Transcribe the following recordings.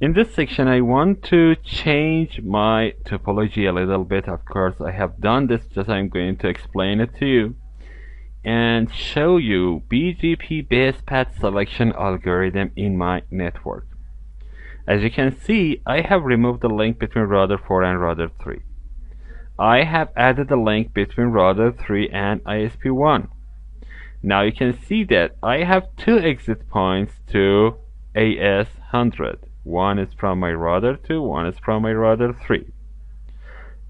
In this section, I want to change my topology a little bit. Of course, I have done this, just I'm going to explain it to you and show you BGP base path selection algorithm in my network. As you can see, I have removed the link between router 4 and router 3. I have added a link between router 3 and ISP1. Now you can see that I have two exit points to AS100. One is from my router 2, one is from my router 3.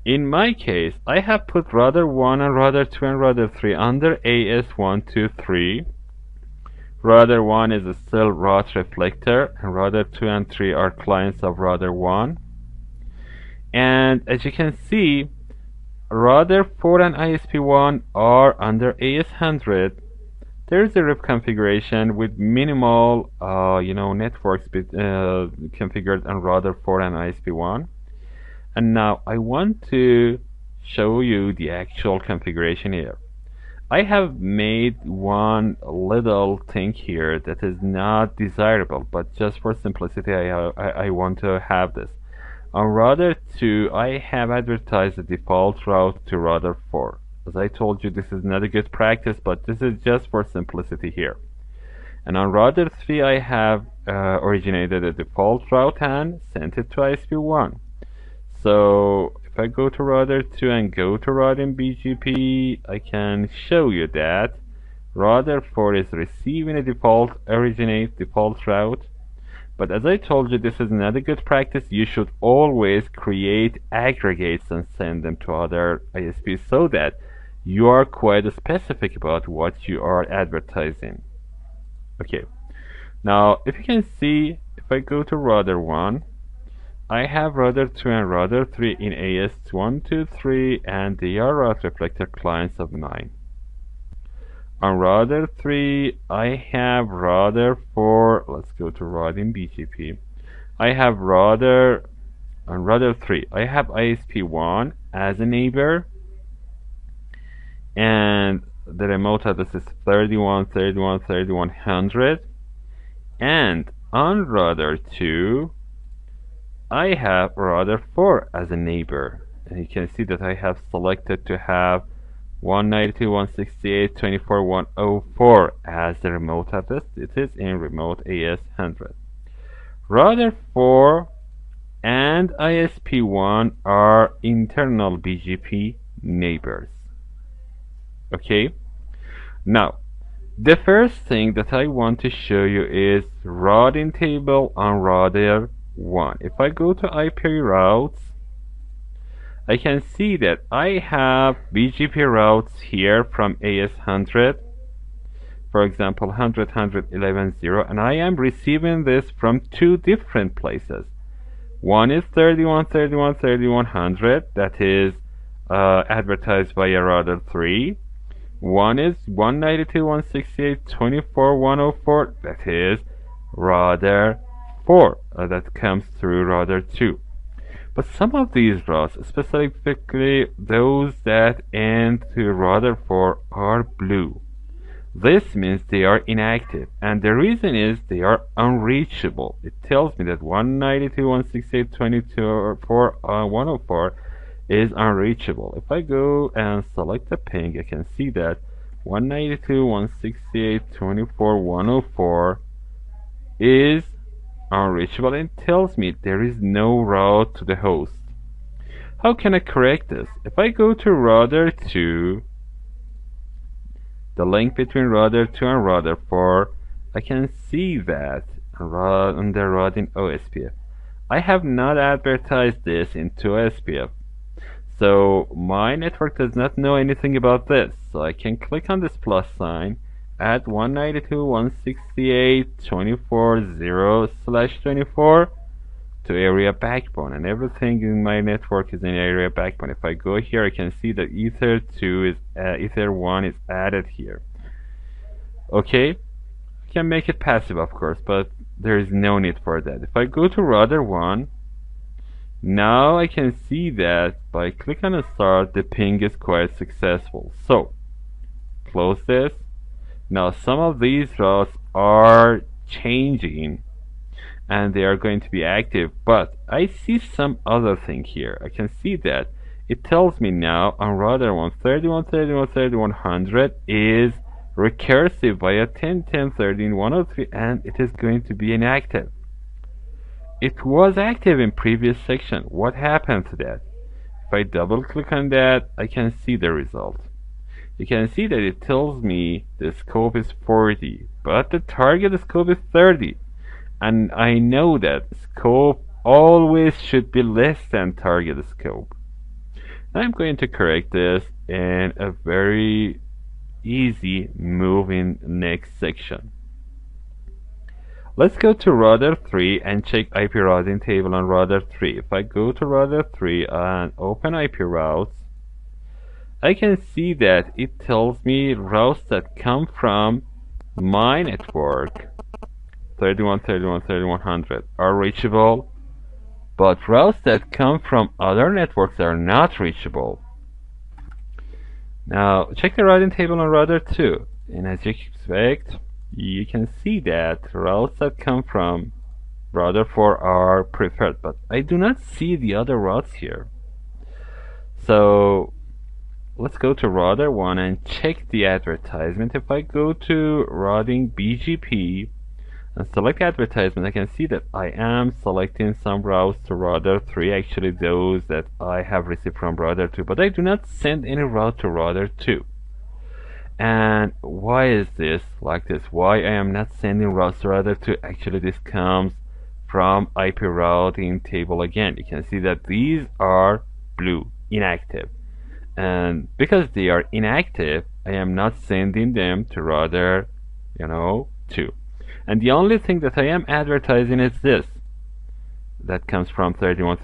In my case, I have put router 1 and router 2 and router 3 under AS123. Router 1 is still route reflector, and router 2 and 3 are clients of router 1. And as you can see, router 4 and ISP1 are under AS100. There is a RIP configuration with minimal, networks configured on router 4 and ISP1. And now I want to show you the actual configuration here. I have made one little thing here that is not desirable, but just for simplicity, I want to have this. On router 2, I have advertised the default route to router 4. As I told you, this is not a good practice, but this is just for simplicity here. And on router 3, I have originated a default route and sent it to ISP1. So if I go to router 2 and go to routing BGP, I can show you that router 4 is receiving a default route. But as I told you, this is not a good practice. You should always create aggregates and send them to other ISPs so that you are quite specific about what you are advertising. Okay. Now, if you can see, if I go to router 1, I have router 2 and router 3 in AS123, and they are route reflector clients of 9. On router 3, I have router 4. Let's go to routing BGP. I have on router 3, I have ISP1 as a neighbor, and the remote address is 31.31.3100. And on router 2, I have router 4 as a neighbor, and you can see that I have selected to have 192.168.24.104 as the remote address. It is in remote AS100. Router 4 and ISP1 are internal BGP neighbors. Okay, now the first thing that I want to show you is routing table on router 1. If I go to IP routes, I can see that I have BGP routes here from AS100, for example 100, 111, 0, and I am receiving this from two different places. One is 31.31.3100, that is advertised via router 3. One is 192.168.24.104, that is router 4, that comes through router 2. But some of these routes, specifically those that end to router 4, are blue. This means they are inactive, and the reason is they are unreachable. It tells me that 192.168.24.104 is unreachable. If I go and select the ping, I can see that 192.168.24.104 is unreachable, and tells me there is no route to the host. How can I correct this? If I go to router 2, the link between router 2 and router 4, I can see that under routing OSPF. I have not advertised this into OSPF, so my network does not know anything about this. So I can click on this plus sign, add 192.168.24.0/24 to area backbone, and everything in my network is in area backbone. If I go here, I can see that Ether 1 is added here. Okay, I can make it passive, of course, but there is no need for that. If I go to router 1, now I can see that by click on start, the ping is quite successful. So close this. Now some of these routes are changing, and they are going to be active. But I see some other thing here. I can see that it tells me now on router 1 31 is recursive via 10 10 13 103, and it is going to be inactive. It was active in previous section. What happened to that? If I double click on that, I can see the result. You can see that it tells me the scope is 40, but the target scope is 30. And I know that scope always should be less than target scope. I'm going to correct this in a very easy move in next section. Let's go to router 3 and check IP routing table on router 3. If I go to router 3 and open IP routes, I can see that it tells me routes that come from my network 31 are reachable, but routes that come from other networks are not reachable. Now check the routing table on router 2, and as you expect, you can see that routes that come from router 4 are preferred, but I do not see the other routes here. So let's go to router 1 and check the advertisement. If I go to routing BGP and select advertisement, I can see that I am selecting some routes to router 3, actually those that I have received from router 2, but I do not send any route to router 2. And why is this like this? Why I am not sending routes to router 2? Actually, this comes from IP routing table again. You can see that these are blue, inactive. And because they are inactive, I am not sending them to router 2. And the only thing that I am advertising is this. That comes from 31.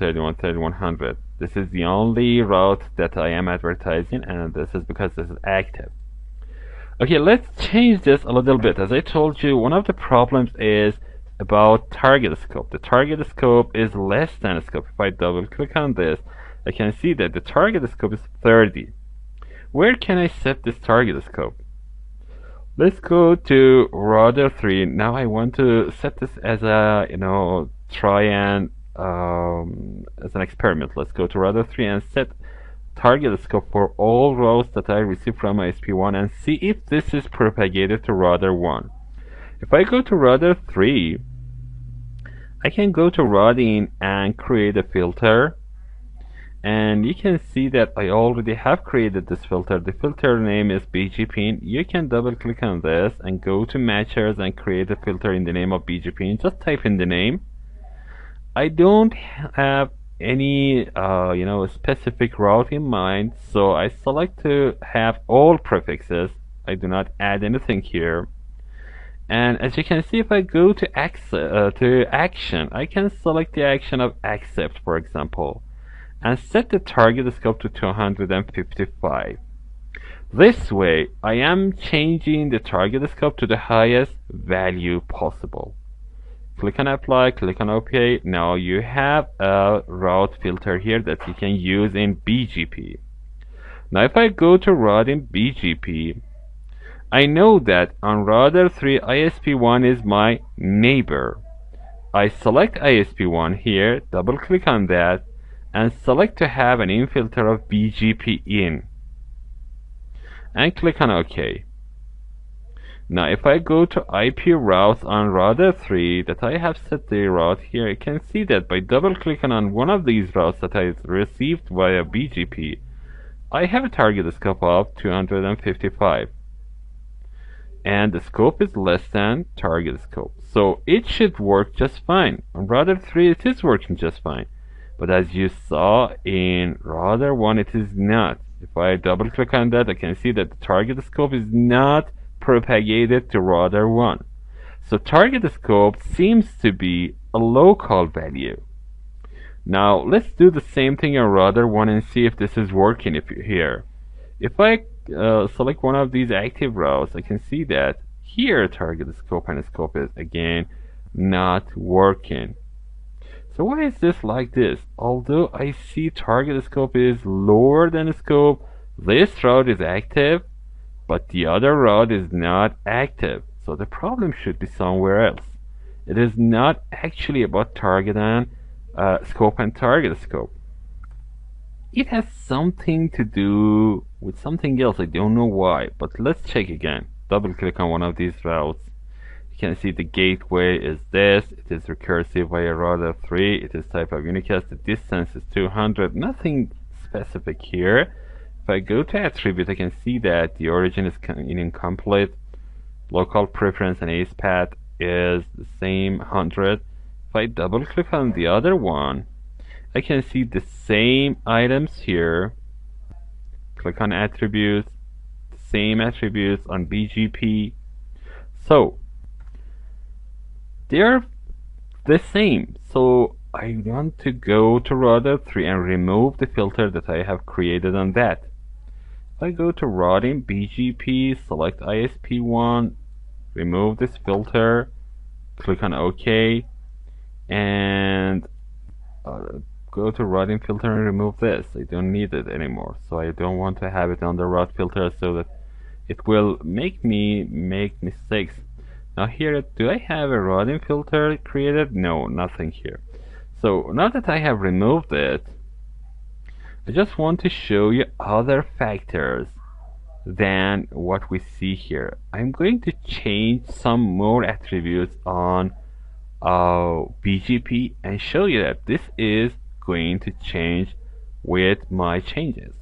This is the only route that I am advertising, and this is because this is active. Okay, let's change this a little bit. As I told you, one of the problems is about target scope. The target scope is less than scope. If I double click on this, I can see that the target scope is 30. Where can I set this target scope? Let's go to router 3. Now I want to set this as a, try and as an experiment. Let's go to router 3 and set target scope for all routes that I receive from ISP1 and see if this is propagated to router 1. If I go to router 3, I can go to routing and create a filter, and you can see that I already have created this filter. The filter name is BGP. You can double click on this and go to matchers and create a filter in the name of BGP. Just type in the name. I don't have any specific route in mind, so I select to have all prefixes. I do not add anything here. And as you can see, if I go to action, I can select the action of accept, for example, and set the target scope to 255. This way, I am changing the target scope to the highest value possible. Click on apply, click on OK. Now you have a route filter here that you can use in BGP. Now if I go to routing BGP, I know that on router 3 ISP1 is my neighbor. I select ISP1 here, double click on that, and select to have an in filter of BGP in, and click on OK. Now if I go to IP routes on router 3 that I have set the route here, I can see that by double clicking on one of these routes that I received via BGP, I have a target scope of 255, and the scope is less than target scope, so it should work just fine. On router 3 it is working just fine, but as you saw in router 1 it is not. If I double click on that, I can see that the target scope is not propagated to router 1. So target scope seems to be a local value. Now let's do the same thing on router 1 and see if this is working here. If I select one of these active routes, I can see that here target scope and scope is again not working. So why is this like this? Although I see target scope is lower than scope, this route is active, but the other route is not active. So the problem should be somewhere else. It is not actually about target and scope and target scope. It has something to do with something else. I don't know why, but let's check again. Double click on one of these routes. You can see the gateway is this. It is recursive via router 3. It is type of unicast. The distance is 200. Nothing specific here. If I go to attribute, I can see that the origin is incomplete. Local preference and ace path is the same 100. If I double click on the other one, I can see the same items here. Click on attributes, same attributes on BGP. So they're the same. So I want to go to router 3 and remove the filter that I have created on that. If I go to routing BGP, select ISP1, remove this filter, click on OK, and go to routing filter and remove this. I don't need it anymore, so I don't want to have it on the route filter so that it will make me make mistakes. Now here, do I have a routing filter created? No, nothing here. So now that I have removed it, I just want to show you other factors than what we see here. I'm going to change some more attributes on BGP and show you that this is going to change with my changes.